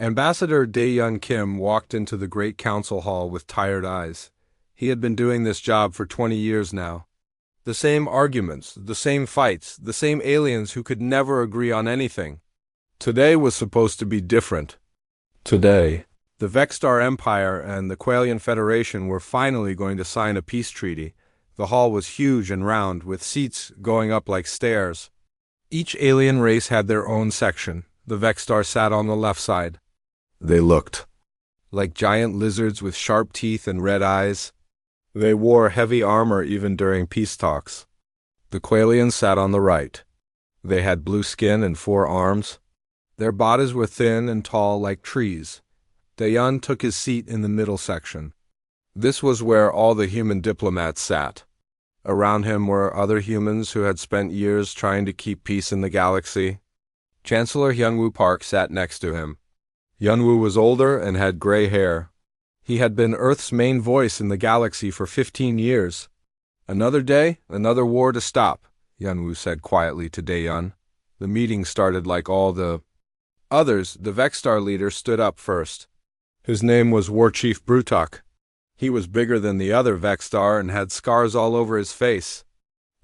Ambassador Dae-yun Kim walked into the great council hall with tired eyes. He had been doing this job for 20 years now. The same arguments, the same fights, the same aliens who could never agree on anything. Today was supposed to be different. Today, the Vexstar Empire and the Qualian Federation were finally going to sign a peace treaty. The hall was huge and round, with seats going up like stairs. Each alien race had their own section. The Vexstar sat on the left side. They looked like giant lizards with sharp teeth and red eyes. They wore heavy armor even during peace talks. The Qualians sat on the right. They had blue skin and 4 arms. Their bodies were thin and tall like trees. Dae-yun took his seat in the middle section. This was where all the human diplomats sat. Around him were other humans who had spent years trying to keep peace in the galaxy. Chancellor Hyunwoo Park sat next to him. Hyunwoo was older and had gray hair. He had been Earth's main voice in the galaxy for 15 years. "Another day, another war to stop," Hyunwoo said quietly to Dae-yun. The meeting started like all the others. The Vexstar leader stood up first. His name was War Chief Brutok. He was bigger than the other Vexstar and had scars all over his face.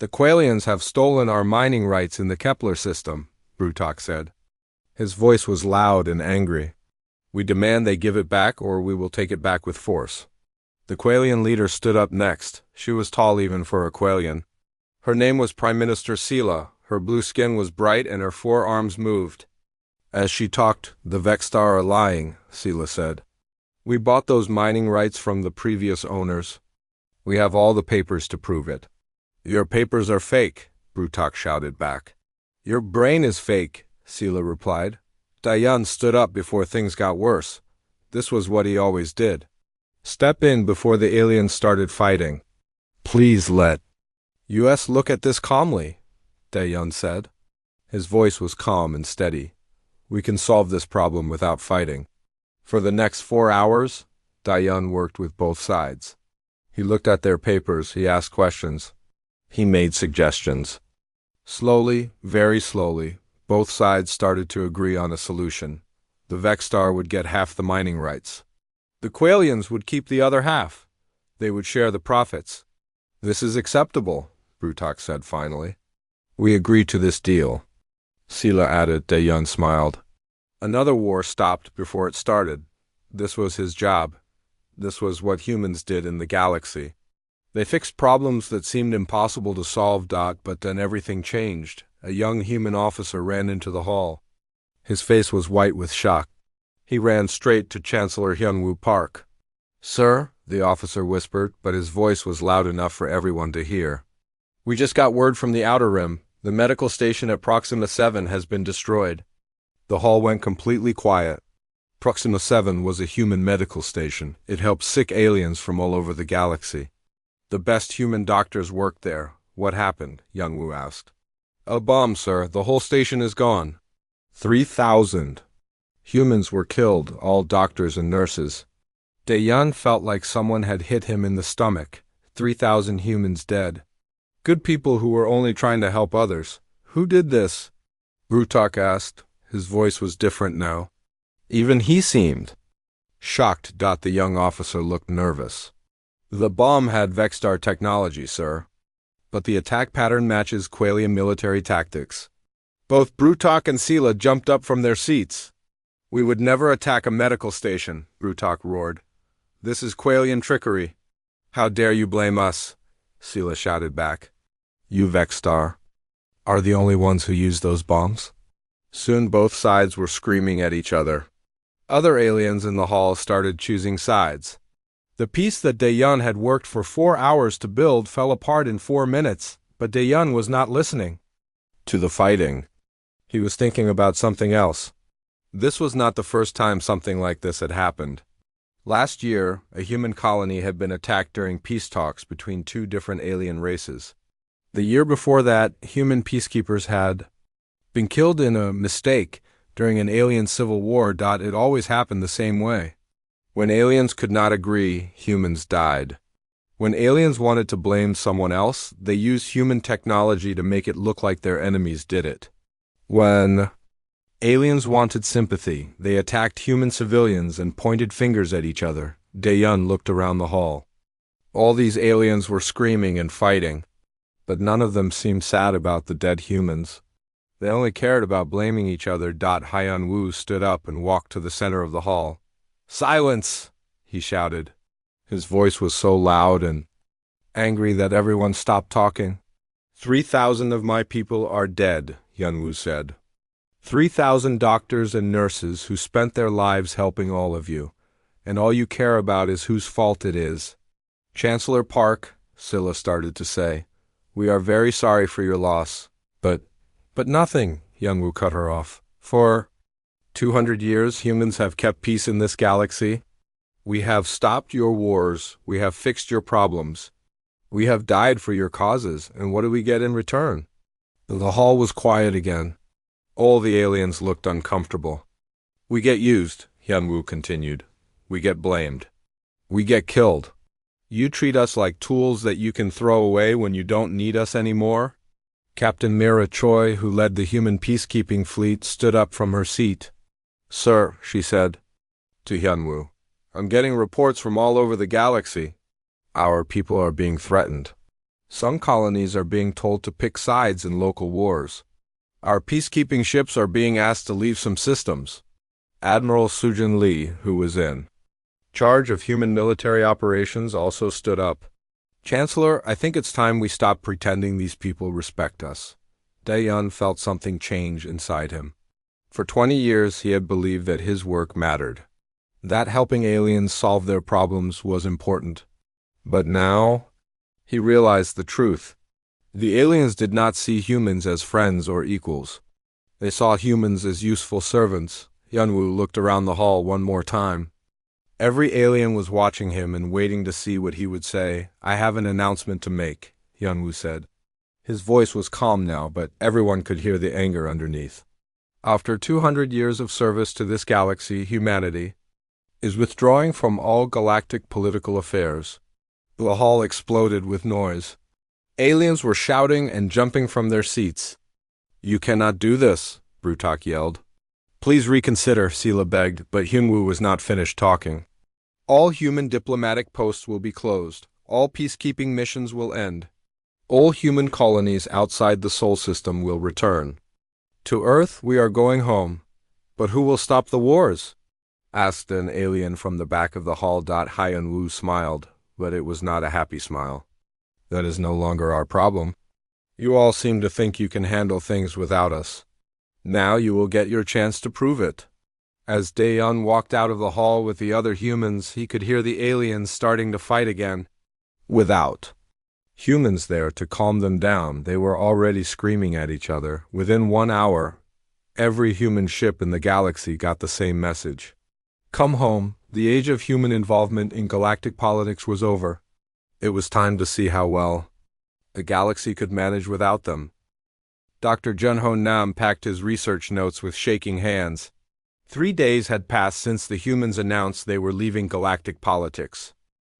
"The Qualians have stolen our mining rights in the Kepler system," Brutok said. His voice was loud and angry. "We demand they give it back, or we will take it back with force." The Qualian leader stood up next. She was tall even for a Qualian. Her name was Prime Minister Sela. Her blue skin was bright and her 4 arms moved. As she talked, "The Vexstar are lying," Sela said. "We bought those mining rights from the previous owners. We have all the papers to prove it." "Your papers are fake," Brutok shouted back. "Your brain is fake," Sela replied. Dae-yun stood up before things got worse. This was what he always did. Step in before the aliens started fighting. "Please let us look at this calmly," Dae-yun said. His voice was calm and steady. "We can solve this problem without fighting." For the next 4 hours, Dae-yun worked with both sides. He looked at their papers, he asked questions. He made suggestions. Slowly, very slowly, both sides started to agree on a solution. The Vexstar would get half the mining rights. The Qualians would keep the other half. They would share the profits. "This is acceptable," Brutok said finally. "We agree to this deal." Sela added. Dae-yun smiled. Another war stopped before it started. This was his job. This was what humans did in the galaxy. They fixed problems that seemed impossible to solve. But then everything changed. A young human officer ran into the hall. His face was white with shock. He ran straight to Chancellor Hyunwoo Park. "Sir," the officer whispered, but his voice was loud enough for everyone to hear. "We just got word from the Outer Rim. The medical station at Proxima 7 has been destroyed." The hall went completely quiet. Proxima 7 was a human medical station. It helped sick aliens from all over the galaxy. The best human doctors worked there. "What happened?" Hyunwoo asked. "A bomb, sir. The whole station is gone." 3,000 humans were killed, all doctors and nurses. Dae-yun felt like someone had hit him in the stomach. 3,000 humans dead. Good people who were only trying to help others. "Who did this?" Brutok asked. His voice was different now. Even he seemed shocked. The young officer looked nervous. "The bomb had Vexstar technology, sir. But the attack pattern matches Qualian military tactics." Both Brutok and Sela jumped up from their seats. "We would never attack a medical station," Brutok roared. "This is Qualian trickery." "How dare you blame us?" Sela shouted back. "You Vexstar are the only ones who used those bombs." Soon both sides were screaming at each other. Other aliens in the hall started choosing sides. The piece that Dae-yun had worked for 4 hours to build fell apart in 4 minutes, but Dae-yun was not listening to the fighting. He was thinking about something else. This was not the first time something like this had happened. Last year, a human colony had been attacked during peace talks between 2 different alien races. The year before that, human peacekeepers had been killed in a mistake during an alien civil war. It always happened the same way. When aliens could not agree, humans died. When aliens wanted to blame someone else, they used human technology to make it look like their enemies did it. When Aliens wanted sympathy. They attacked human civilians and pointed fingers at each other. Dae-yun looked around the hall. All these aliens were screaming and fighting, but none of them seemed sad about the dead humans. They only cared about blaming each other. Hyun-woo stood up and walked to the center of the hall. "Silence!" he shouted. His voice was so loud and angry that everyone stopped talking. 3,000 of my people are dead, Hyun-woo said. 3,000 doctors and nurses who spent their lives helping all of you, and all you care about is whose fault it is. Chancellor Park, Scylla started to say, we are very sorry for your loss. But nothing, Hyun-woo cut her off. For 200 years, humans have kept peace in this galaxy. We have stopped your wars. We have fixed your problems. We have died for your causes, and what do we get in return? The hall was quiet again. All the aliens looked uncomfortable. We get used, Hyun-woo continued. We get blamed. We get killed. You treat us like tools that you can throw away when you don't need us anymore? Captain Mira Choi, who led the human peacekeeping fleet, stood up from her seat. Sir, she said to Hyun-woo, I'm getting reports from all over the galaxy. Our people are being threatened. Some colonies are being told to pick sides in local wars. Our peacekeeping ships are being asked to leave some systems. Admiral Sujin Lee, who was in charge of human military operations, also stood up. Chancellor, I think it's time we stop pretending these people respect us. Dae-yun felt something change inside him. For 20 years, he had believed that his work mattered, that helping aliens solve their problems was important. But now, he realized the truth. The aliens did not see humans as friends or equals. They saw humans as useful servants. Hyun-woo looked around the hall one more time. Every alien was watching him and waiting to see what he would say. I have an announcement to make, Hyun-woo said. His voice was calm now, but everyone could hear the anger underneath. After 200 years of service to this galaxy, humanity is withdrawing from all galactic political affairs. The hall exploded with noise. Aliens were shouting and jumping from their seats. You cannot do this, Brutak yelled. Please reconsider, Scylla begged, but Hyun-woo was not finished talking. All human diplomatic posts will be closed. All peacekeeping missions will end. All human colonies outside the Sol system will return. To Earth, we are going home. But who will stop the wars? Asked an alien from the back of the hall. Hyun-woo smiled, but it was not a happy smile. That is no longer our problem. You all seem to think you can handle things without us. Now you will get your chance to prove it. As Dae-yun walked out of the hall with the other humans, he could hear the aliens starting to fight again. Without humans there to calm them down, they were already screaming at each other. Within 1 hour, every human ship in the galaxy got the same message. Come home. The age of human involvement in galactic politics was over. It was time to see how well the galaxy could manage without them. Dr. Junho Nam packed his research notes with shaking hands. 3 days had passed since the humans announced they were leaving galactic politics.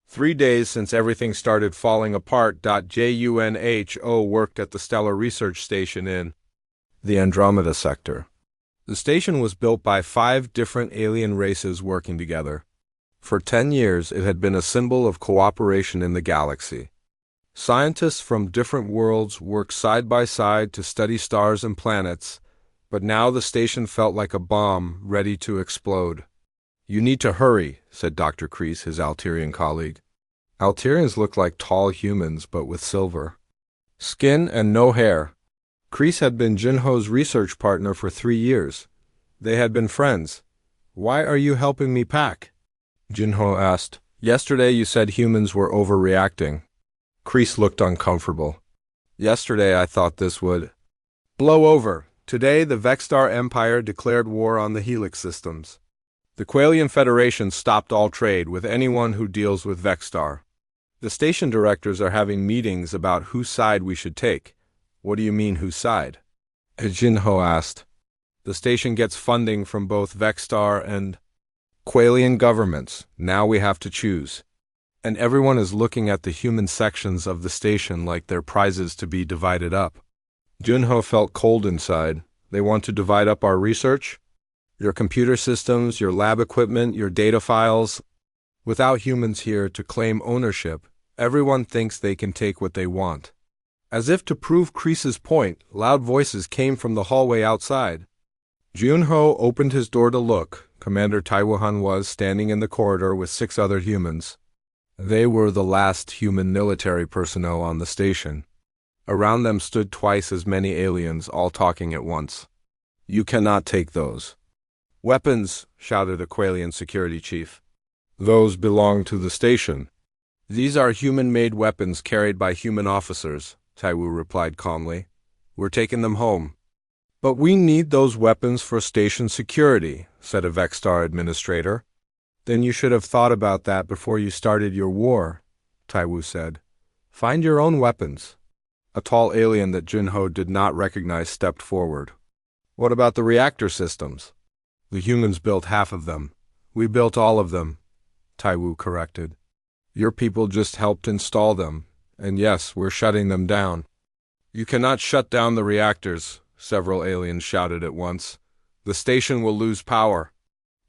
3 days since everything started falling apart. JUNHO worked at the Stellar Research Station in the Andromeda sector. The station was built by 5 different alien races working together. For 10 years, it had been a symbol of cooperation in the galaxy. Scientists from different worlds worked side by side to study stars and planets, but now the station felt like a bomb ready to explode. You need to hurry, said Dr. Kreese, his Alterian colleague. Alterians looked like tall humans, but with silver skin and no hair. Kreese had been Junho's research partner for 3 years. They had been friends. Why are you helping me pack? Junho asked. Yesterday you said humans were overreacting. Kreese looked uncomfortable. Yesterday I thought this would blow over. Today the Vexstar Empire declared war on the Helix systems. The Qualian Federation stopped all trade with anyone who deals with Vexstar. The station directors are having meetings about whose side we should take. What do you mean, whose side? Junho asked. The station gets funding from both Vexstar and Qualian governments. Now we have to choose. And everyone is looking at the human sections of the station like they're prizes to be divided up. Junho felt cold inside. They want to divide up our research, your computer systems, your lab equipment, your data files. Without humans here to claim ownership, everyone thinks they can take what they want. As if to prove Kreese's point, loud voices came from the hallway outside. Junho opened his door to look. Commander Taiwuhan was standing in the corridor with 6 other humans. They were the last human military personnel on the station. Around them stood twice as many aliens, all talking at once. "You cannot take those." "Weapons," shouted a Qualian security chief. "Those belong to the station." "These are human-made weapons carried by human officers," Taiwu replied calmly. "We're taking them home." "But we need those weapons for station security," said a Vexstar administrator. "Then you should have thought about that before you started your war," Taiwu said. "Find your own weapons." A tall alien that Junho did not recognize stepped forward. "What about the reactor systems?" "The humans built half of them. We built all of them," Taiwu corrected. "Your people just helped install them, and yes, we're shutting them down." "You cannot shut down the reactors," several aliens shouted at once. "The station will lose power."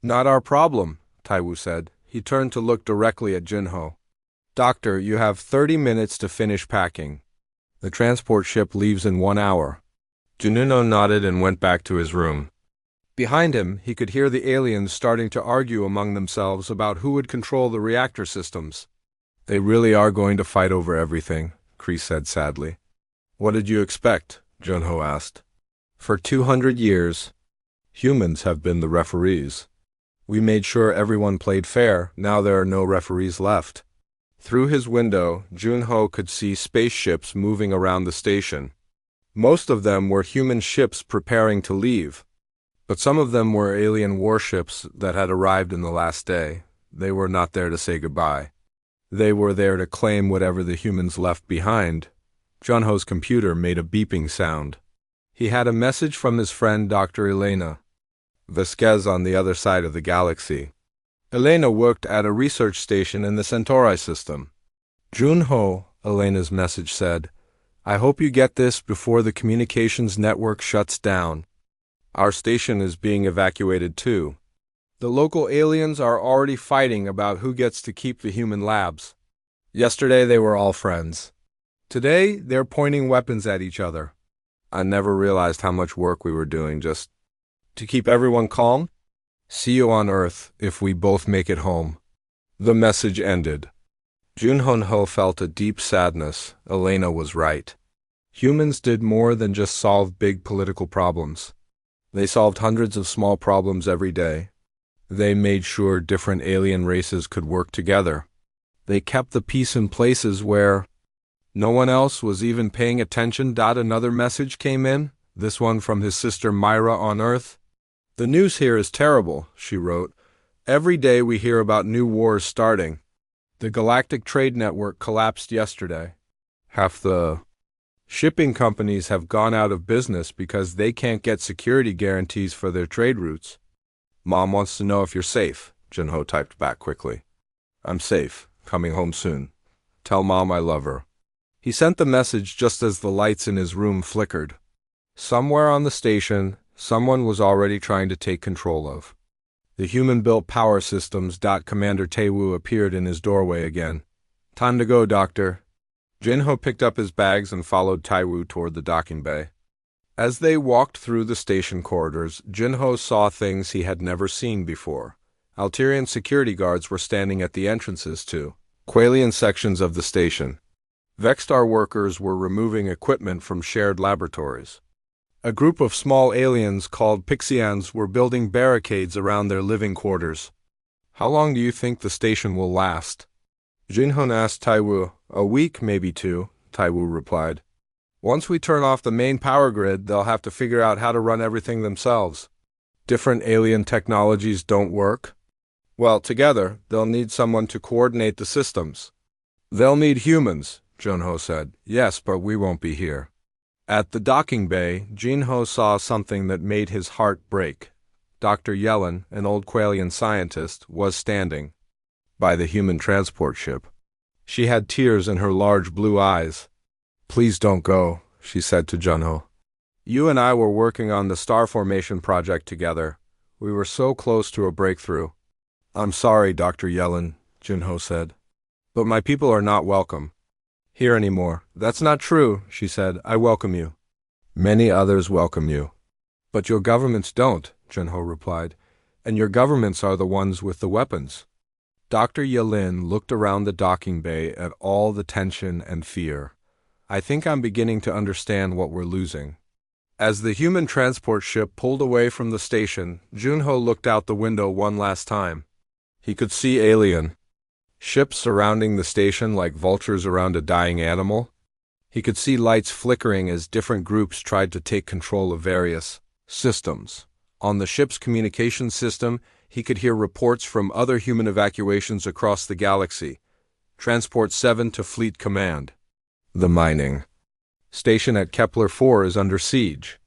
"Not our problem," Taiwu said. He turned to look directly at Junho. "Doctor, you have 30 minutes to finish packing. The transport ship leaves in 1 hour." Junho nodded and went back to his room. Behind him, he could hear the aliens starting to argue among themselves about who would control the reactor systems. "They really are going to fight over everything," Kreese said sadly. "What did you expect?" Junho asked. "For 200 years, humans have been the referees. We made sure everyone played fair. Now there are no referees left." Through his window, Junho could see spaceships moving around the station. Most of them were human ships preparing to leave. But some of them were alien warships that had arrived in the last day. They were not there to say goodbye. They were there to claim whatever the humans left behind. Junho's computer made a beeping sound. He had a message from his friend Dr. Elena Vasquez on the other side of the galaxy. Elena worked at a research station in the Centauri system. "Junho," Elena's message said, "I hope you get this before the communications network shuts down. Our station is being evacuated too. The local aliens are already fighting about who gets to keep the human labs. Yesterday they were all friends. Today they're pointing weapons at each other. I never realized how much work we were doing just to keep everyone calm. See you on Earth if we both make it home." The message ended. Junho felt a deep sadness. Elena was right. Humans did more than just solve big political problems. They solved hundreds of small problems every day. They made sure different alien races could work together. They kept the peace in places where no one else was even paying attention. Another message came in, this one from his sister Myra on Earth. "The news here is terrible," she wrote. "Every day we hear about new wars starting. The Galactic Trade Network collapsed yesterday. Half the shipping companies have gone out of business because they can't get security guarantees for their trade routes. Mom wants to know if you're safe," Junho typed back quickly. "I'm safe, coming home soon. Tell Mom I love her." He sent the message just as the lights in his room flickered. Somewhere on the station, someone was already trying to take control of the human-built power systems. Commander Taiwu appeared in his doorway again. "Time to go, Doctor." Junho picked up his bags and followed Taiwu toward the docking bay. As they walked through the station corridors, Junho saw things he had never seen before. Alterian security guards were standing at the entrances to Qualian sections of the station. Vexstar workers were removing equipment from shared laboratories. A group of small aliens called Pixians were building barricades around their living quarters. "How long do you think the station will last?" Junho asked Taiwu. "A week, maybe 2, Taiwu replied. "Once we turn off the main power grid, they'll have to figure out how to run everything themselves. Different alien technologies don't work. Well, together, they'll need someone to coordinate the systems." "They'll need humans," Junho said. "Yes, but we won't be here." At the docking bay, Junho saw something that made his heart break. Dr. Yellen, an old Qualian scientist, was standing by the human transport ship. She had tears in her large blue eyes. "Please don't go," she said to Junho. You and I were working on the star formation project together. We were so close to a breakthrough. I'm sorry, Dr. Yellen, Junho said. But my people are not welcome here anymore. That's not true, she said. I welcome you. Many others welcome you. But your governments don't, Junho replied. And your governments are the ones with the weapons. Dr. Yellen looked around the docking bay at all the tension and fear. I think I'm beginning to understand what we're losing. As the human transport ship pulled away from the station, Junho looked out the window one last time. He could see alien ships surrounding the station like vultures around a dying animal. He could see lights flickering as different groups tried to take control of various systems. On the ship's communication system, he could hear reports from other human evacuations across the galaxy. Transport 7 to Fleet Command. The mining station at Kepler 4 is under siege.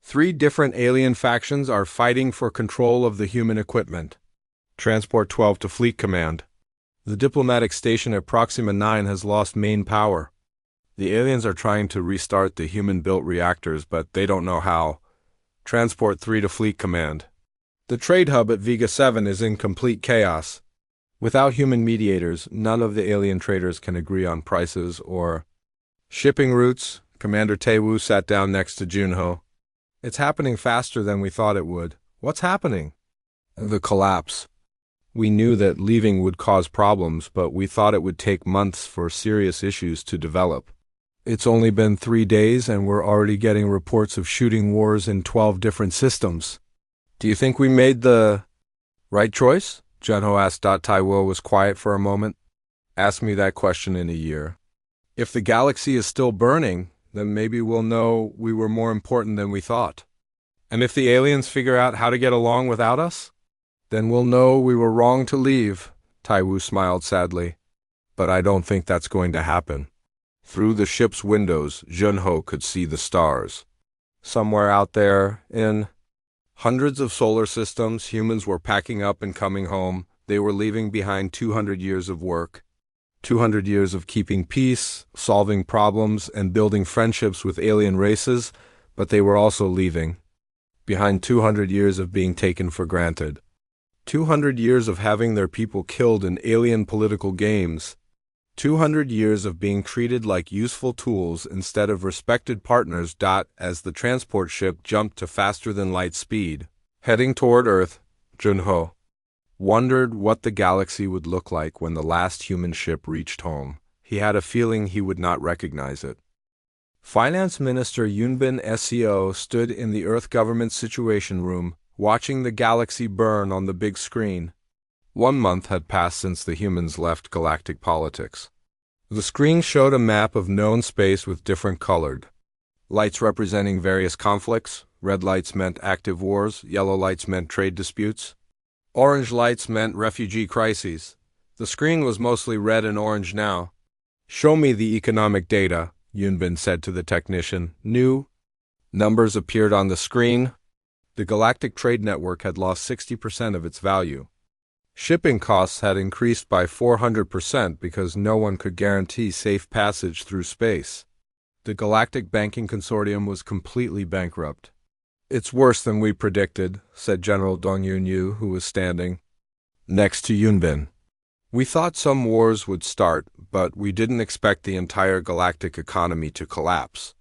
3 different alien factions are fighting for control of the human equipment. Transport 12 to Fleet Command. The diplomatic station at Proxima 9 has lost main power. The aliens are trying to restart the human-built reactors, but they don't know how. Transport 3 to Fleet Command. The trade hub at Vega 7 is in complete chaos. Without human mediators, none of the alien traders can agree on prices or shipping routes. Commander Taewoo sat down next to Junho. It's happening faster than we thought it would. What's happening? The collapse. We knew that leaving would cause problems, but we thought it would take months for serious issues to develop. It's only been 3 days and we're already getting reports of shooting wars in 12 different systems. Do you think we made the right choice? Junho asked. Taiwo was quiet for a moment. Ask me that question in a year. If the galaxy is still burning, then maybe we'll know we were more important than we thought. And if the aliens figure out how to get along without us, then we'll know we were wrong to leave. Taiwo smiled sadly. But I don't think that's going to happen. Through the ship's windows, Junho could see the stars. Somewhere out there, in hundreds of solar systems, humans were packing up and coming home. They were leaving behind 200 years of work. 200 years of keeping peace, solving problems, and building friendships with alien races, but they were also leaving behind 200 years of being taken for granted. 200 years of having their people killed in alien political games. 200 years of being treated like useful tools instead of respected partners. As the transport ship jumped to faster-than-light speed, heading toward Earth, Junho wondered what the galaxy would look like when the last human ship reached home. He had a feeling he would not recognize it. Finance Minister Yunbin SEO stood in the Earth government situation room, watching the galaxy burn on the big screen. 1 month had passed since the humans left galactic politics. The screen showed a map of known space with different colored lights representing various conflicts. Red lights meant active wars, yellow lights meant trade disputes. Orange lights meant refugee crises. The screen was mostly red and orange now. Show me the economic data, Yunbin said to the technician. New numbers appeared on the screen. The Galactic Trade Network had lost 60% of its value. Shipping costs had increased by 400% because no one could guarantee safe passage through space. The Galactic Banking Consortium was completely bankrupt. It's worse than we predicted, said General Dong Yunyu, who was standing next to Yunbin. We thought some wars would start, but we didn't expect the entire galactic economy to collapse.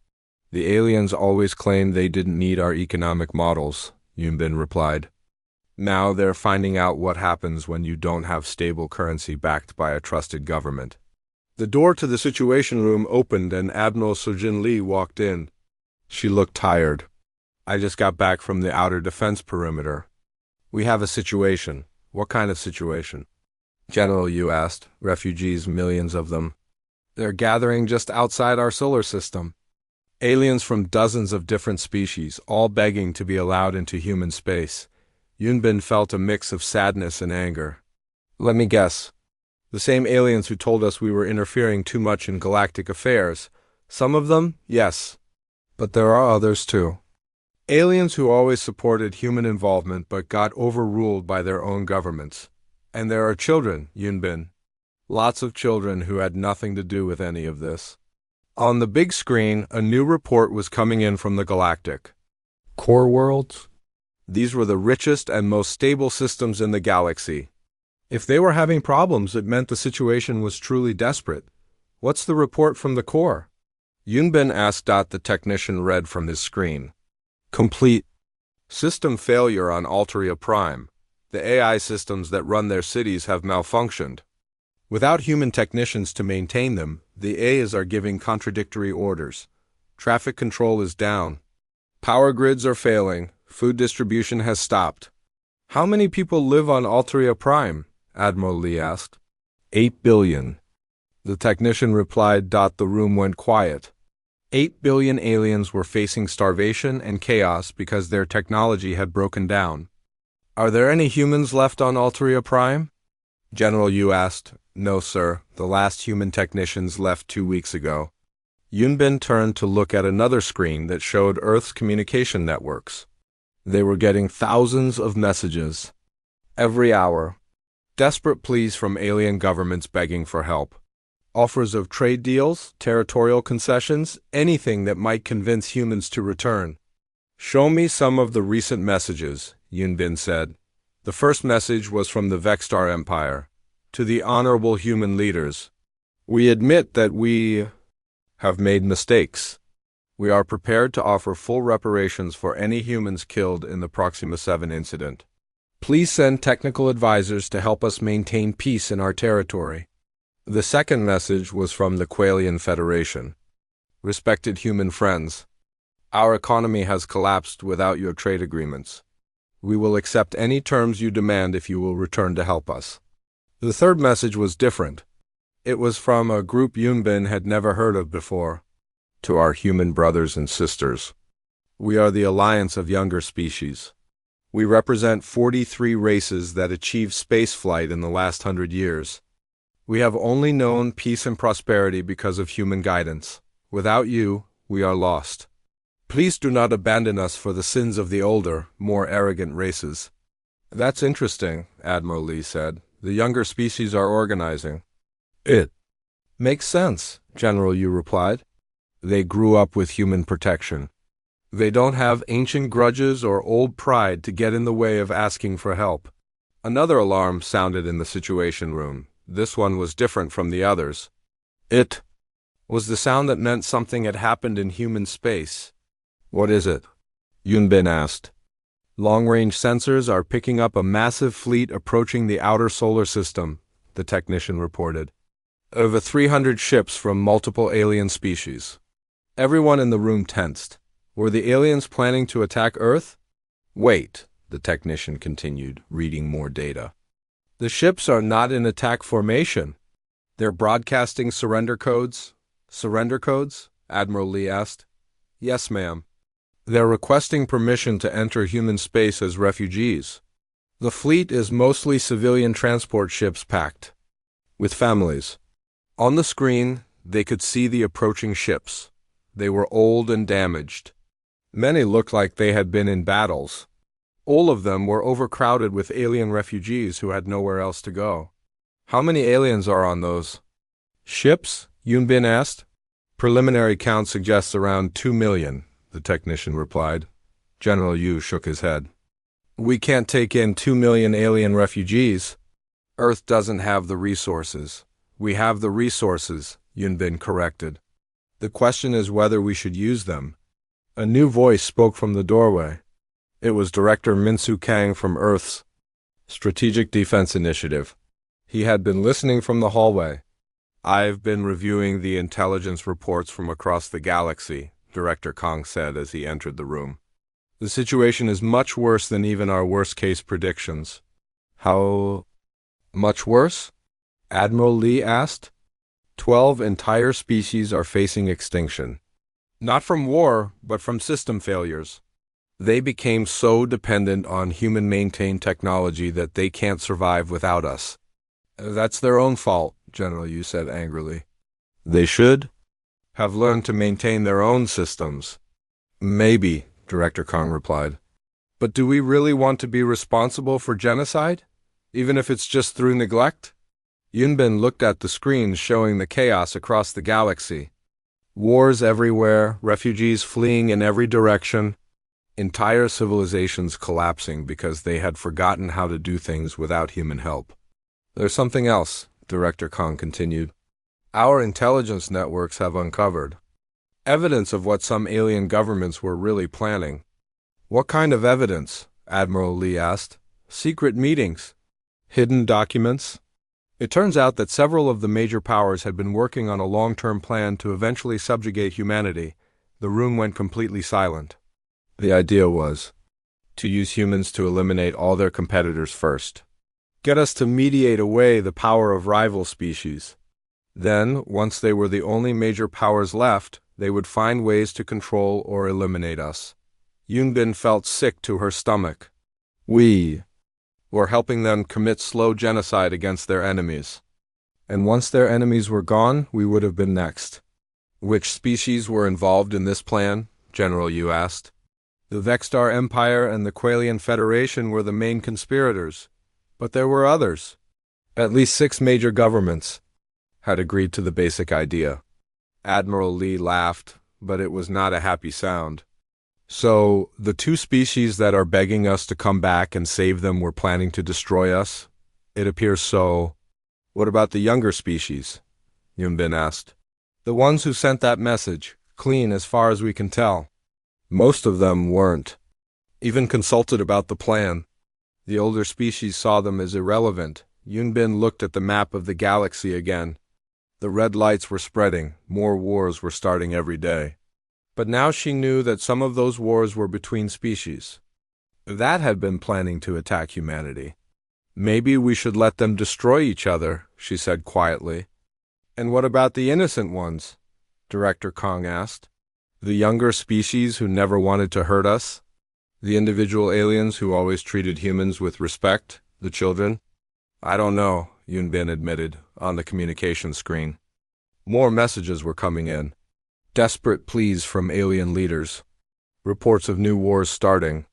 The aliens always claimed they didn't need our economic models, Yunbin replied. Now they're finding out what happens when you don't have stable currency backed by a trusted government. The door to the Situation Room opened and Admiral Sojin Lee walked in. She looked tired. I just got back from the outer defense perimeter. We have a situation. What kind of situation? General Yu asked. Refugees, millions of them. They're gathering just outside our solar system. Aliens from dozens of different species, all begging to be allowed into human space. Yunbin felt a mix of sadness and anger. Let me guess. The same aliens who told us we were interfering too much in galactic affairs. Some of them, yes. But there are others too. Aliens who always supported human involvement but got overruled by their own governments. And there are children, Yunbin. Lots of children who had nothing to do with any of this. On the big screen, a new report was coming in from the Galactic core worlds. These were the richest and most stable systems in the galaxy. If they were having problems, it meant the situation was truly desperate. What's the report from the core? Yunbin asked. The technician read from his screen. Complete. System failure on Alteria Prime. The AI systems that run their cities have malfunctioned. Without human technicians to maintain them, the AIs are giving contradictory orders. Traffic control is down. Power grids are failing. Food distribution has stopped. How many people live on Alteria Prime? Admiral Lee asked. 8 billion. The technician replied. The room went quiet. 8 billion aliens were facing starvation and chaos because their technology had broken down. Are there any humans left on Alteria Prime? General Yu asked. No, sir. The last human technicians left 2 weeks ago. Yunbin turned to look at another screen that showed Earth's communication networks. They were getting thousands of messages every hour. Desperate pleas from alien governments begging for help. Offers of trade deals, territorial concessions, anything that might convince humans to return. Show me some of the recent messages, Yunbin said. The first message was from the Vexstar Empire. To the honorable human leaders. We admit that we have made mistakes. We are prepared to offer full reparations for any humans killed in the Proxima 7 incident. Please send technical advisors to help us maintain peace in our territory. The second message was from the Qualian Federation. Respected human friends, our economy has collapsed without your trade agreements. We will accept any terms you demand if you will return to help us. The third message was different. It was from a group Yunbin had never heard of before. To our human brothers and sisters. We are the alliance of younger species. We represent 43 races that achieved spaceflight in the last 100 years. We have only known peace and prosperity because of human guidance. Without you, we are lost. Please do not abandon us for the sins of the older, more arrogant races. That's interesting, Admiral Lee said. The younger species are organizing. It makes sense, General Yu replied. They grew up with human protection. They don't have ancient grudges or old pride to get in the way of asking for help. Another alarm sounded in the Situation Room. This one was different from the others. It was the sound that meant something had happened in human space. What is it? Yunbin asked. Long-range sensors are picking up a massive fleet approaching the outer solar system, the technician reported. Over 300 ships from multiple alien species. Everyone in the room tensed. Were the aliens planning to attack Earth? Wait, the technician continued, reading more data. The ships are not in attack formation. They're broadcasting surrender codes. Surrender codes? Admiral Lee asked. Yes, ma'am. They're requesting permission to enter human space as refugees. The fleet is mostly civilian transport ships packed with families. On the screen, they could see the approaching ships. They were old and damaged. Many looked like they had been in battles. All of them were overcrowded with alien refugees who had nowhere else to go. How many aliens are on those ships? Yunbin asked. Preliminary count suggests around 2 million, the technician replied. General Yu shook his head. We can't take in 2 million alien refugees. Earth doesn't have the resources. We have the resources, Yunbin corrected. The question is whether we should use them. A new voice spoke from the doorway. It was Director Minsu Kang from Earth's Strategic Defense Initiative. He had been listening from the hallway. I've been reviewing the intelligence reports from across the galaxy, Director Kang said as he entered the room. The situation is much worse than even our worst-case predictions. How much worse? Admiral Lee asked. 12 entire species are facing extinction. Not from war, but from system failures. They became so dependent on human-maintained technology that they can't survive without us. That's their own fault, General Yu said angrily. They should have learned to maintain their own systems. Maybe, Director Kang replied. But do we really want to be responsible for genocide? Even if it's just through neglect? Yunbin looked at the screens showing the chaos across the galaxy. Wars everywhere, refugees fleeing in every direction, entire civilizations collapsing because they had forgotten how to do things without human help. There's something else, Director Kong continued. Our intelligence networks have uncovered evidence of what some alien governments were really planning. What kind of evidence? Admiral Lee asked. Secret meetings? Hidden documents? It turns out that several of the major powers had been working on a long-term plan to eventually subjugate humanity. The room went completely silent. The idea was to use humans to eliminate all their competitors first. Get us to mediate away the power of rival species. Then, once they were the only major powers left, they would find ways to control or eliminate us. Yunbin felt sick to her stomach. We were helping them commit slow genocide against their enemies. And once their enemies were gone, we would have been next. Which species were involved in this plan? General Yu asked. The Vexstar Empire and the Qualian Federation were the main conspirators, but there were others. At least 6 major governments had agreed to the basic idea. Admiral Lee laughed, but it was not a happy sound. So, the 2 species that are begging us to come back and save them were planning to destroy us? It appears so. What about the younger species? Yunbin asked. The ones who sent that message, clean as far as we can tell. Most of them weren't even consulted about the plan. The older species saw them as irrelevant. Yunbin looked at the map of the galaxy again. The red lights were spreading, more wars were starting every day. But now she knew that some of those wars were between species that had been planning to attack humanity. Maybe we should let them destroy each other, she said quietly. And what about the innocent ones? Director Kong asked. The younger species who never wanted to hurt us? The individual aliens who always treated humans with respect? The children? I don't know, Yunbin admitted, on the communication screen. More messages were coming in. Desperate pleas from alien leaders. Reports of new wars starting.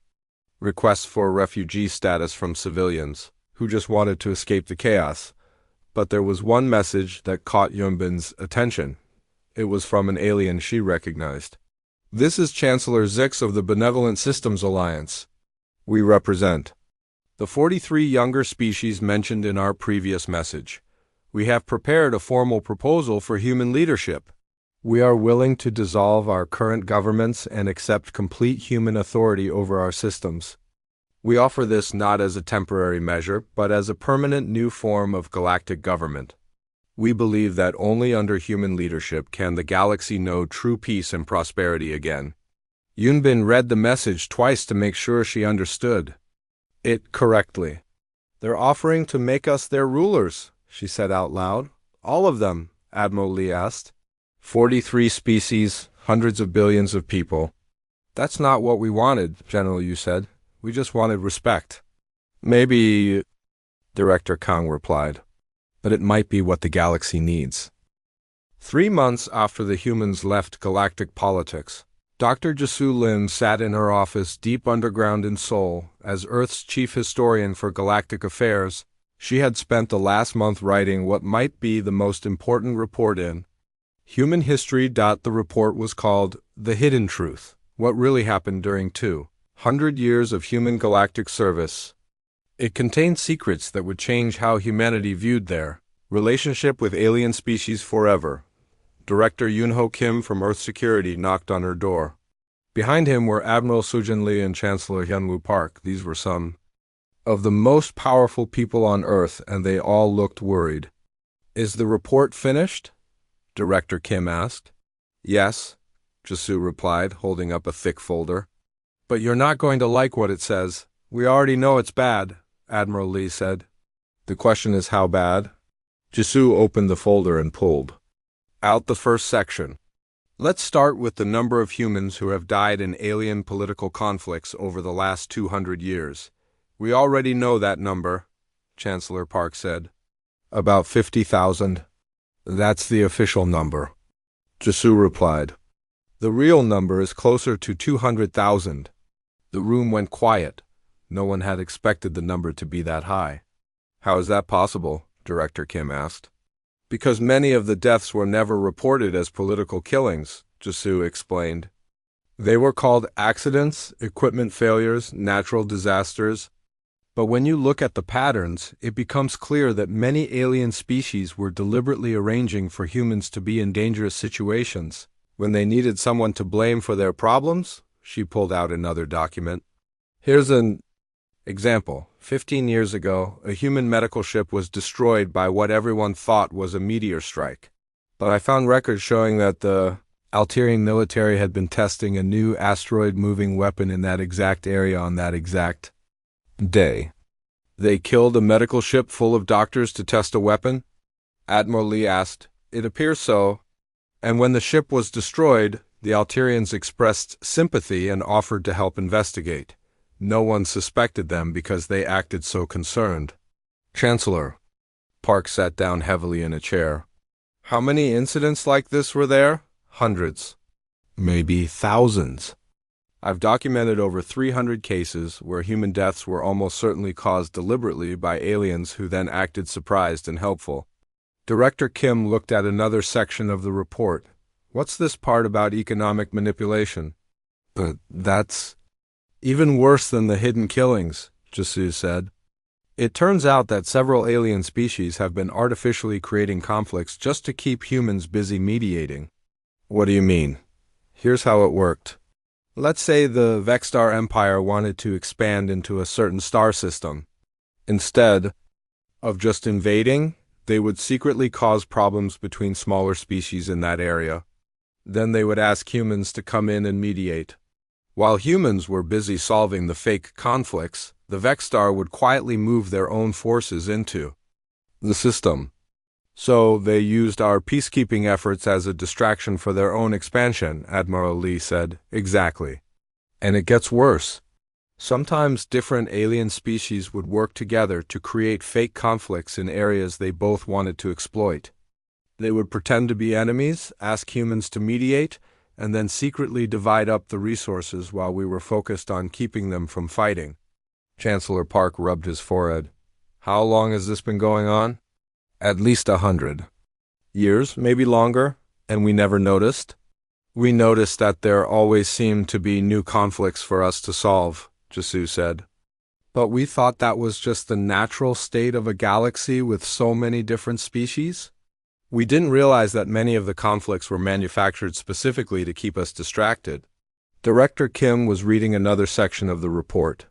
Requests for refugee status from civilians, who just wanted to escape the chaos. But there was one message that caught Yunbin's attention. It was from an alien she recognized. This is Chancellor Zix of the Benevolent Systems Alliance. We represent the 43 younger species mentioned in our previous message. We have prepared a formal proposal for human leadership. We are willing to dissolve our current governments and accept complete human authority over our systems. We offer this not as a temporary measure, but as a permanent new form of galactic government. We believe that only under human leadership can the galaxy know true peace and prosperity again. Yunbin read the message twice to make sure she understood it correctly. They're offering to make us their rulers, she said out loud. All of them, Admiral Lee asked. 43 species, hundreds of billions of people. That's not what we wanted, General Yu said. We just wanted respect. Maybe, Director Kong replied, but it might be what the galaxy needs. 3 months after the humans left galactic politics, Dr. Jisu Lim sat in her office deep underground in Seoul. As Earth's chief historian for galactic affairs, she had spent the last month writing what might be the most important report in human history. The report was called The Hidden Truth: What Really Happened During 200 Years of Human Galactic Service. It contained secrets that would change how humanity viewed their relationship with alien species forever. Director Yoon-ho Kim from Earth Security knocked on her door. Behind him were Admiral Sujin Lee and Chancellor Hyunwoo Park. These were some of the most powerful people on Earth, and they all looked worried. Is the report finished? Director Kim asked. Yes, Jisu replied, holding up a thick folder. But you're not going to like what it says. We already know it's bad, Admiral Lee said. The question is how bad? Jisu opened the folder and pulled out the first section. Let's start with the number of humans who have died in alien political conflicts over the last 200 years. We already know that number, Chancellor Park said. About 50,000. That's the official number, Jisu replied. The real number is closer to 200,000. The room went quiet. No one had expected the number to be that high. How is that possible? Director Kim asked. Because many of the deaths were never reported as political killings, Jisu explained. They were called accidents, equipment failures, natural disasters. But when you look at the patterns, it becomes clear that many alien species were deliberately arranging for humans to be in dangerous situations. When they needed someone to blame for their problems, she pulled out another document. Here's an example. 15 years ago, a human medical ship was destroyed by what everyone thought was a meteor strike. But I found records showing that the Altarian military had been testing a new asteroid-moving weapon in that exact area on that exact day. They killed a medical ship full of doctors to test a weapon? Admiral Lee asked. It appears so. And when the ship was destroyed, the Altarians expressed sympathy and offered to help investigate. No one suspected them because they acted so concerned. Chancellor. Park sat down heavily in a chair. How many incidents like this were there? Hundreds. Maybe thousands. I've documented over 300 cases where human deaths were almost certainly caused deliberately by aliens who then acted surprised and helpful. Director Kim looked at another section of the report. What's this part about economic manipulation? But that's even worse than the hidden killings, Jisu said. It turns out that several alien species have been artificially creating conflicts just to keep humans busy mediating. What do you mean? Here's how it worked. Let's say the Vexstar Empire wanted to expand into a certain star system. Instead of just invading, they would secretly cause problems between smaller species in that area. Then they would ask humans to come in and mediate. While humans were busy solving the fake conflicts, the Vexstar would quietly move their own forces into the system. So they used our peacekeeping efforts as a distraction for their own expansion, Admiral Lee said. Exactly. And it gets worse. Sometimes different alien species would work together to create fake conflicts in areas they both wanted to exploit. They would pretend to be enemies, ask humans to mediate, and then secretly divide up the resources while we were focused on keeping them from fighting. Chancellor Park rubbed his forehead. How long has this been going on? At least 100 years, maybe longer, and we never noticed. We noticed that there always seemed to be new conflicts for us to solve, Jisu said. But we thought that was just the natural state of a galaxy with so many different species. We didn't realize that many of the conflicts were manufactured specifically to keep us distracted. Director Kim was reading another section of the report.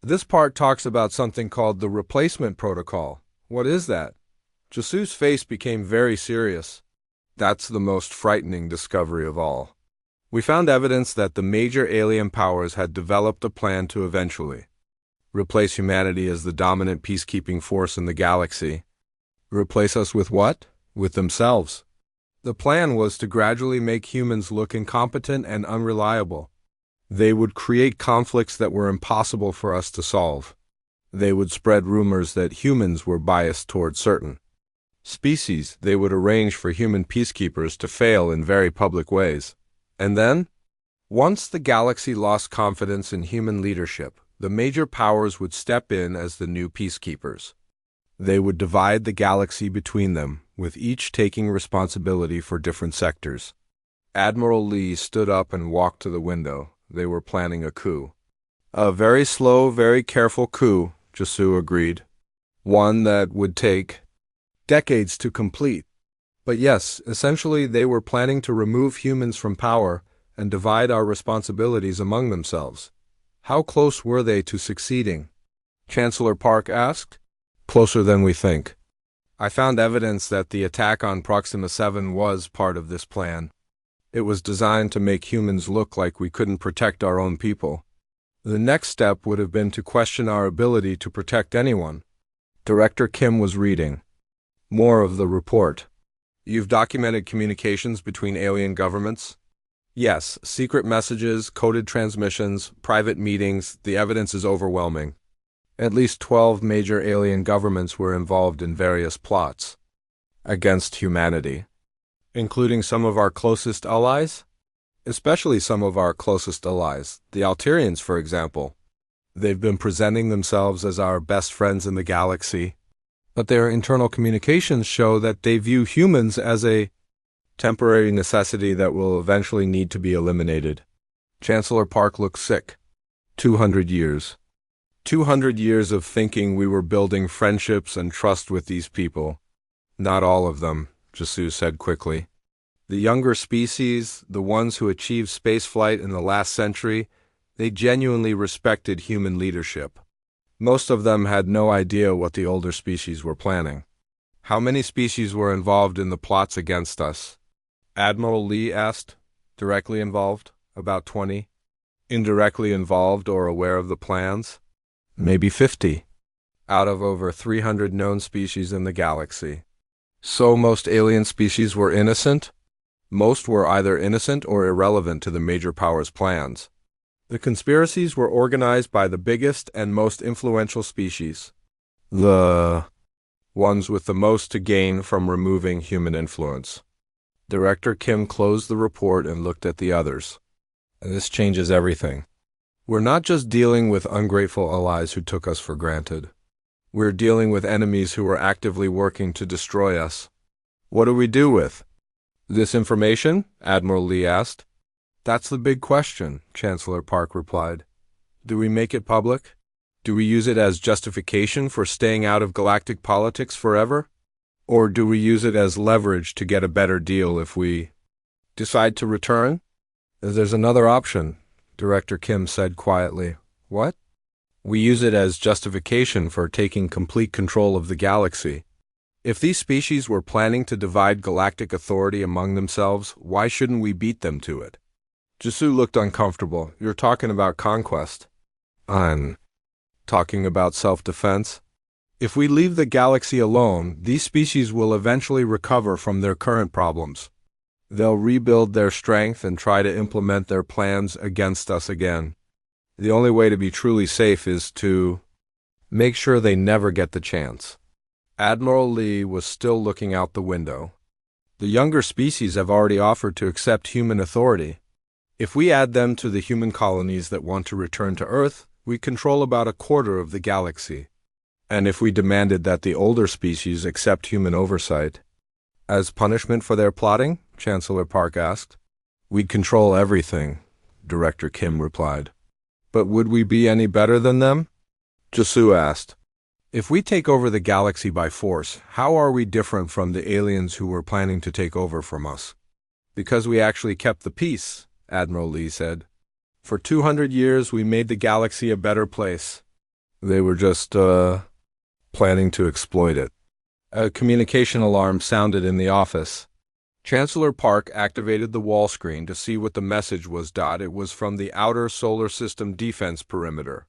This part talks about something called the replacement protocol. What is that? Jisu's face became very serious. That's the most frightening discovery of all. We found evidence that the major alien powers had developed a plan to eventually replace humanity as the dominant peacekeeping force in the galaxy. Replace us with what? With themselves. The plan was to gradually make humans look incompetent and unreliable. They would create conflicts that were impossible for us to solve. They would spread rumors that humans were biased toward certain species. They would arrange for human peacekeepers to fail in very public ways. And then, once the galaxy lost confidence in human leadership, the major powers would step in as the new peacekeepers. They would divide the galaxy between them, with each taking responsibility for different sectors. Admiral Lee stood up and walked to the window. They were planning a coup. A very slow, very careful coup, Jisu agreed. One that would take decades to complete. But yes, essentially they were planning to remove humans from power and divide our responsibilities among themselves. How close were they to succeeding? Chancellor Park asked. Closer than we think. I found evidence that the attack on Proxima 7 was part of this plan. It was designed to make humans look like we couldn't protect our own people. The next step would have been to question our ability to protect anyone. Director Kim was reading more of the report. You've documented communications between alien governments? Yes, secret messages, coded transmissions, private meetings. The evidence is overwhelming. At least 12 major alien governments were involved in various plots against humanity, including some of our closest allies? Especially some of our closest allies, the Altarians, for example. They've been presenting themselves as our best friends in the galaxy. but their internal communications show that they view humans as a temporary necessity that will eventually need to be eliminated. Chancellor Park looked sick. 200 years. 200 years of thinking we were building friendships and trust with these people. Not all of them, Jisoo said quickly. The younger species, the ones who achieved spaceflight in the last century, they genuinely respected human leadership. Most of them had no idea what the older species were planning. How many species were involved in the plots against us? Admiral Lee asked. Directly involved? About 20. Indirectly involved or aware of the plans? Maybe 50. Out of over 300 known species in the galaxy. So most alien species were innocent? Most were either innocent or irrelevant to the major powers' plans. The conspiracies were organized by the biggest and most influential species. The ones with the most to gain from removing human influence. Director Kim closed the report and looked at the others. This changes everything. We're not just dealing with ungrateful allies who took us for granted. We're dealing with enemies who are actively working to destroy us. What do we do with this information? Admiral Lee asked. That's the big question, Chancellor Park replied. Do we make it public? Do we use it as justification for staying out of galactic politics forever? Or do we use it as leverage to get a better deal if we decide to return? There's another option, Director Kim said quietly. What? We use it as justification for taking complete control of the galaxy. If these species were planning to divide galactic authority among themselves, why shouldn't we beat them to it? Jisoo looked uncomfortable. You're talking about conquest. I'm talking about self-defense. If we leave the galaxy alone, these species will eventually recover from their current problems. They'll rebuild their strength and try to implement their plans against us again. The only way to be truly safe is to make sure they never get the chance. Admiral Lee was still looking out the window. The younger species have already offered to accept human authority. If we add them to the human colonies that want to return to Earth, we control about a quarter of the galaxy. And if we demanded that the older species accept human oversight, as punishment for their plotting? Chancellor Park asked. We'd control everything, Director Kim replied. But would we be any better than them? Jisoo asked. If we take over the galaxy by force, how are we different from the aliens who were planning to take over from us? Because we actually kept the peace, Admiral Lee said. For 200 years we made the galaxy a better place. They were just, planning to exploit it. A communication alarm sounded in the office. Chancellor Park activated the wall screen to see what the message was. It was from the outer solar system defense perimeter.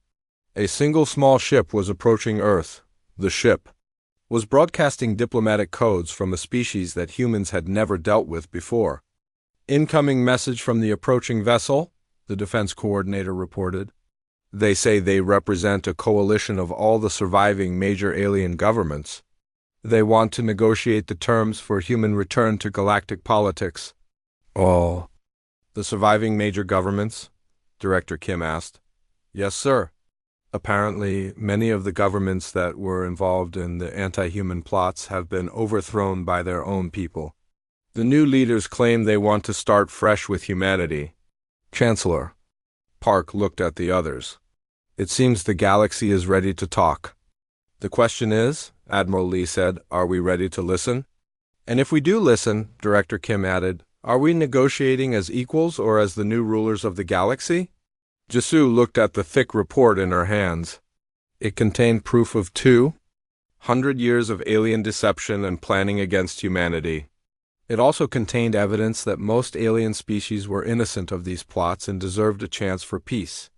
A single small ship was approaching Earth. The ship was broadcasting diplomatic codes from a species that humans had never dealt with before. Incoming message from the approaching vessel, the defense coordinator reported. They say they represent a coalition of all the surviving major alien governments. They want to negotiate the terms for human return to galactic politics. All the surviving major governments? Director Kim asked. Yes, sir. Apparently, many of the governments that were involved in the anti-human plots have been overthrown by their own people. The new leaders claim they want to start fresh with humanity. Chancellor Park looked at the others. It seems the galaxy is ready to talk. The question is, Admiral Lee said, are we ready to listen? And if we do listen, Director Kim added, are we negotiating as equals or as the new rulers of the galaxy? Jisoo looked at the thick report in her hands. It contained proof of 200 years of alien deception and planning against humanity. It also contained evidence that most alien species were innocent of these plots and deserved a chance for peace.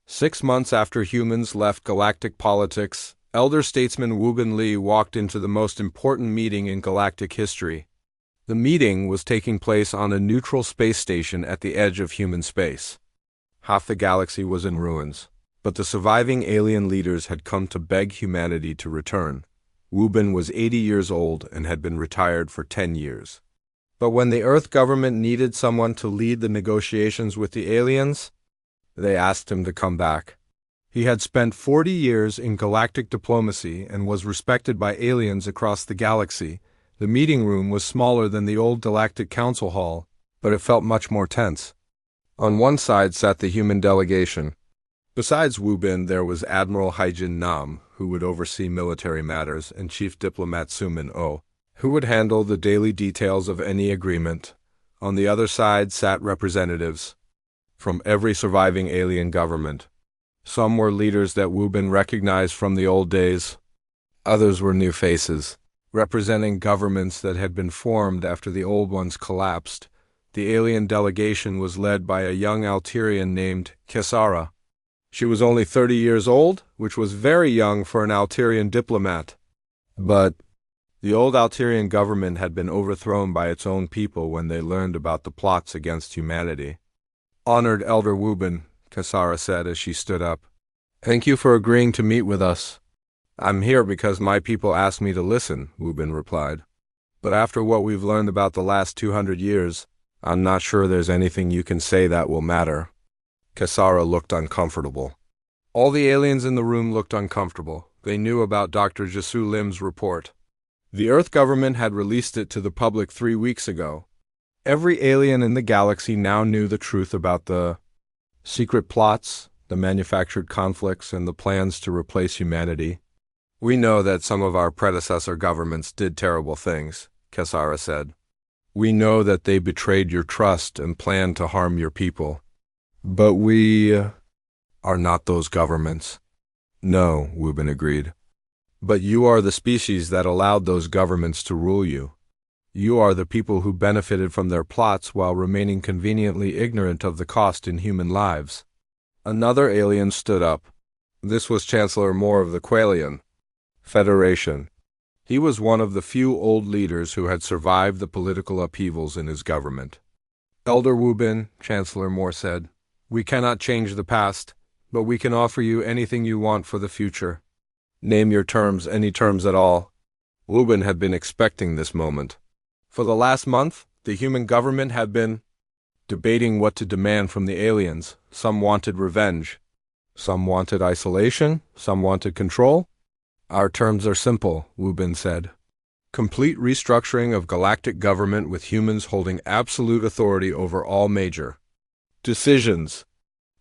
6 months after humans left galactic politics, elder statesman Woo-bin Lee walked into the most important meeting in galactic history. The meeting was taking place on a neutral space station at the edge of human space. Half the galaxy was in ruins, but the surviving alien leaders had come to beg humanity to return. Woo-bin was 80 years old and had been retired for 10 years. But when the Earth government needed someone to lead the negotiations with the aliens, they asked him to come back. He had spent 40 years in galactic diplomacy and was respected by aliens across the galaxy. The meeting room was smaller than the old Galactic Council Hall, but it felt much more tense. On one side sat the human delegation. Besides Wu Bin, there was Admiral Haijin Nam, who would oversee military matters, and Chief Diplomat Sumin Oh, who would handle the daily details of any agreement. On the other side sat representatives from every surviving alien government. Some were leaders that Wu Bin recognized from the old days. Others were new faces, representing governments that had been formed after the old ones collapsed. The alien delegation was led by a young Alterian named Kesara. She was only 30 years old, which was very young for an Alterian diplomat. But the old Alterian government had been overthrown by its own people when they learned about the plots against humanity. "Honored Elder Wu Bin," Kesara said as she stood up. "Thank you for agreeing to meet with us." "I'm here because my people asked me to listen," Wu Bin replied. "But after what we've learned about the last 200 years, I'm not sure there's anything you can say that will matter." Kesara looked uncomfortable. All the aliens in the room looked uncomfortable. They knew about Dr. Jisu Lim's report. The Earth government had released it to the public 3 weeks ago. Every alien in the galaxy now knew the truth about the secret plots, the manufactured conflicts, and the plans to replace humanity. "We know that some of our predecessor governments did terrible things," Kesara said. "We know that they betrayed your trust and planned to harm your people. But we are not those governments." "No," Wu Bin agreed. "But you are the species that allowed those governments to rule you. You are the people who benefited from their plots while remaining conveniently ignorant of the cost in human lives." Another alien stood up. This was Chancellor Moore of the Qualian Federation. He was one of the few old leaders who had survived the political upheavals in his government. "Elder Wu Bin," Chancellor Moore said, "we cannot change the past, but we can offer you anything you want for the future. Name your terms, any terms at all." Wu Bin had been expecting this moment. For the last month, the human government had been debating what to demand from the aliens. Some wanted revenge. Some wanted isolation. Some wanted control. "Our terms are simple," Wu Bin said. "Complete restructuring of galactic government with humans holding absolute authority over all major decisions."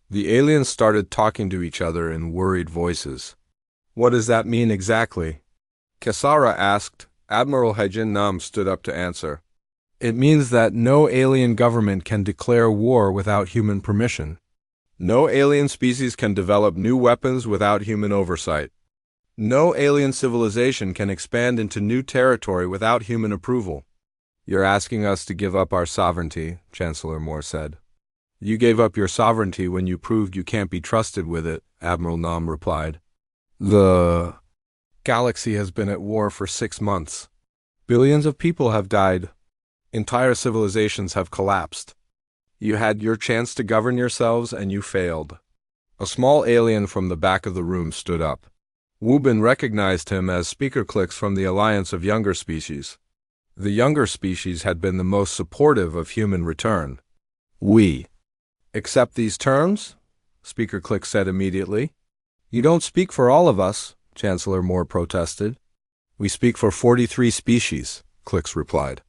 The aliens started talking to each other in worried voices. "What does that mean exactly?" Kesara asked. Admiral Haijin Nam stood up to answer. "It means that no alien government can declare war without human permission. No alien species can develop new weapons without human oversight. No alien civilization can expand into new territory without human approval." "You're asking us to give up our sovereignty," Chancellor Moore said. "You gave up your sovereignty when you proved you can't be trusted with it," Admiral Nam replied. "The galaxy has been at war for 6 months. Billions of people have died. Entire civilizations have collapsed. You had your chance to govern yourselves and you failed." A small alien from the back of the room stood up. Wu Bin recognized him as Speaker Clicks from the Alliance of Younger Species. The younger species had been the most supportive of human return. "We accept these terms?" Speaker Clicks said immediately. "You don't speak for all of us," Chancellor Moore protested. "We speak for 43 species," Clicks replied.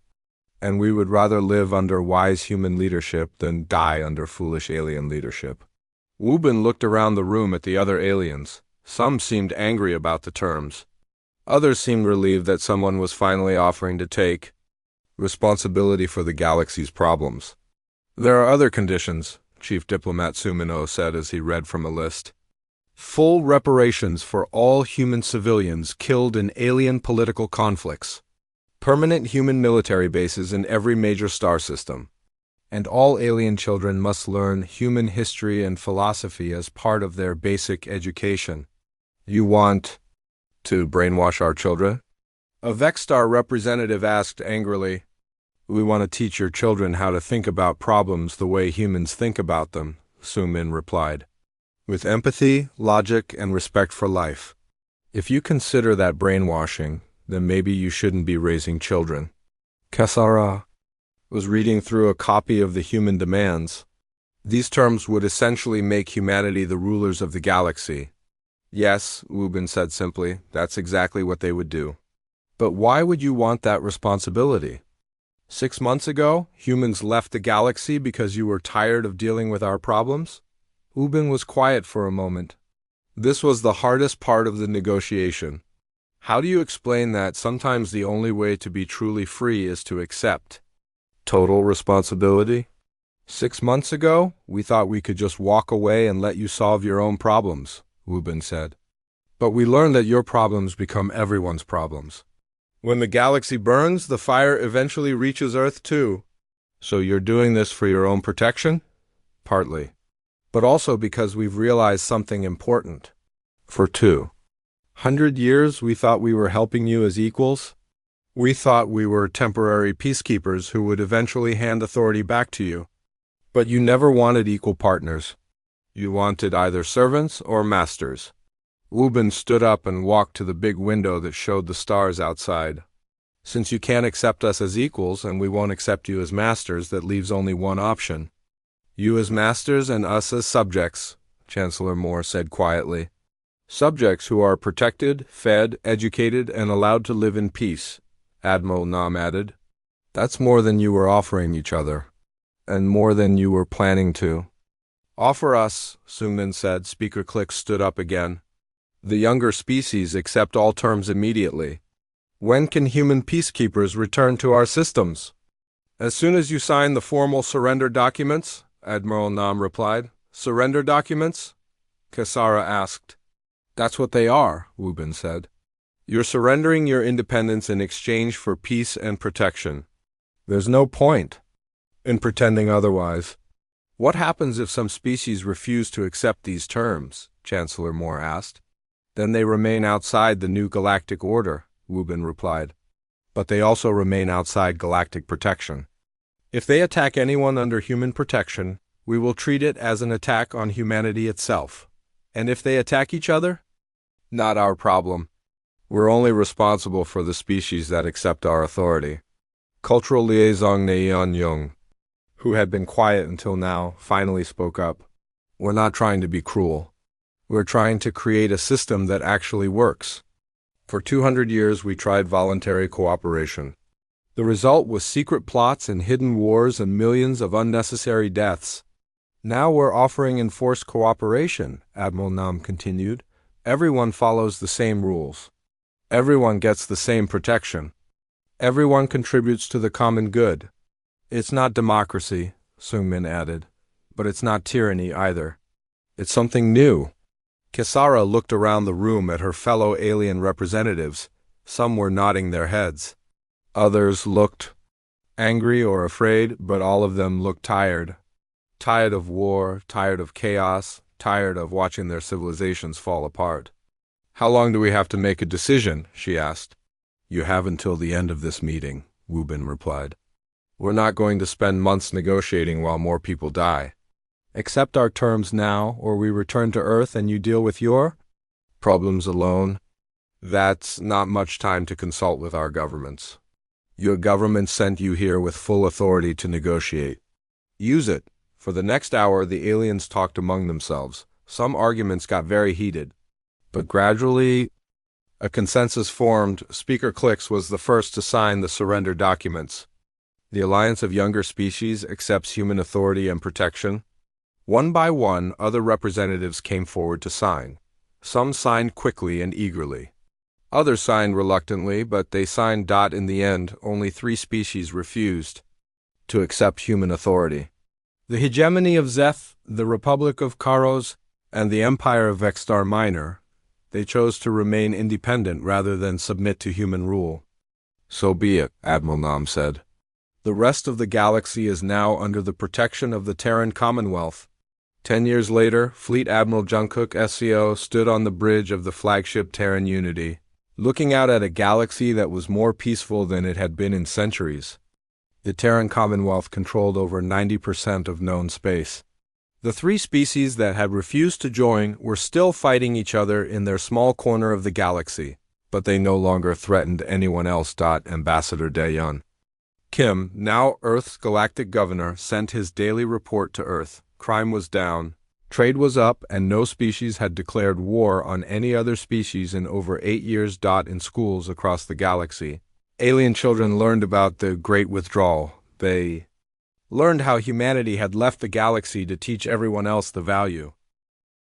"And we would rather live under wise human leadership than die under foolish alien leadership." Wu Bin looked around the room at the other aliens. Some seemed angry about the terms. Others seemed relieved that someone was finally offering to take responsibility for the galaxy's problems. "There are other conditions," Chief Diplomat Sumino said as he read from a list. "Full reparations for all human civilians killed in alien political conflicts. Permanent human military bases in every major star system. And all alien children must learn human history and philosophy as part of their basic education." "You want to brainwash our children?" A Vexstar representative asked angrily. "We want to teach your children how to think about problems the way humans think about them," Sumin replied. "With empathy, logic, and respect for life. If you consider that brainwashing, then maybe you shouldn't be raising children." Kesara was reading through a copy of the Human Demands. These terms would essentially make humanity the rulers of the galaxy. Yes, Wu Bin said simply, that's exactly what they would do. But why would you want that responsibility? 6 months ago, humans left the galaxy because you were tired of dealing with our problems? Wu Bin was quiet for a moment. This was the hardest part of the negotiation. How do you explain that sometimes the only way to be truly free is to accept total responsibility? 6 months ago, we thought we could just walk away and let you solve your own problems, Wu Bin said. But we learned that your problems become everyone's problems. When the galaxy burns, the fire eventually reaches Earth too. So you're doing this for your own protection? Partly. But also because we've realized something important. For 200 years, we thought we were helping you as equals. We thought we were temporary peacekeepers who would eventually hand authority back to you. But you never wanted equal partners. You wanted either servants or masters. Wu Bin stood up and walked to the big window that showed the stars outside. Since you can't accept us as equals and we won't accept you as masters, that leaves only one option. You as masters and us as subjects, Chancellor Moore said quietly. Subjects who are protected, fed, educated, and allowed to live in peace, Admiral Nam added. That's more than you were offering each other, and more than you were planning to. Offer us, Sungmin said. Speaker Click stood up again. The younger species accept all terms immediately. When can human peacekeepers return to our systems? As soon as you sign the formal surrender documents, Admiral Nam replied. Surrender documents? Kasara asked. That's what they are, Wu Bin said. You're surrendering your independence in exchange for peace and protection. There's no point in pretending otherwise. What happens if some species refuse to accept these terms? Chancellor Moore asked. Then they remain outside the new galactic order, Wu Bin replied. But they also remain outside galactic protection. If they attack anyone under human protection, we will treat it as an attack on humanity itself. And if they attack each other? Not our problem. We're only responsible for the species that accept our authority. Cultural Liaison Neon Jung, who had been quiet until now, finally spoke up. We're not trying to be cruel. We're trying to create a system that actually works. For 200 years, we tried voluntary cooperation. The result was secret plots and hidden wars and millions of unnecessary deaths. Now we're offering enforced cooperation, Admiral Nam continued. Everyone follows the same rules. Everyone gets the same protection. Everyone contributes to the common good. It's not democracy, Sungmin added, but it's not tyranny either. It's something new. Kisara looked around the room at her fellow alien representatives. Some were nodding their heads. Others looked angry or afraid, but all of them looked tired. Tired of war, tired of chaos, tired of watching their civilizations fall apart. How long do we have to make a decision? She asked. You have until the end of this meeting, Wu Bin replied. We're not going to spend months negotiating while more people die. Accept our terms now, or we return to Earth and you deal with your problems alone. That's not much time to consult with our governments. Your government sent you here with full authority to negotiate. Use it. For the next hour, the aliens talked among themselves. Some arguments got very heated. But gradually, a consensus formed. Speaker Clicks was the first to sign the surrender documents. The Alliance of Younger Species accepts human authority and protection. One by one, other representatives came forward to sign. Some signed quickly and eagerly. Others signed reluctantly, but they signed. In the end, only 3 species refused to accept human authority. The hegemony of Zeth, the Republic of Karos, and the Empire of Vexstar Minor. They chose to remain independent rather than submit to human rule. So be it, Admiral Nam said. The rest of the galaxy is now under the protection of the Terran Commonwealth. 10 years later, Fleet Admiral Jungkook SCO stood on the bridge of the flagship Terran Unity, looking out at a galaxy that was more peaceful than it had been in centuries. The Terran Commonwealth controlled over 90% of known space. The 3 species that had refused to join were still fighting each other in their small corner of the galaxy, but they no longer threatened anyone else. Ambassador Daeyeon Kim, now Earth's galactic governor, sent his daily report to Earth. Crime was down, Trade was up, and no species had declared war on any other species in over 8 years. In schools across the galaxy, alien children learned about the Great Withdrawal. They learned how humanity had left the galaxy to teach everyone else the value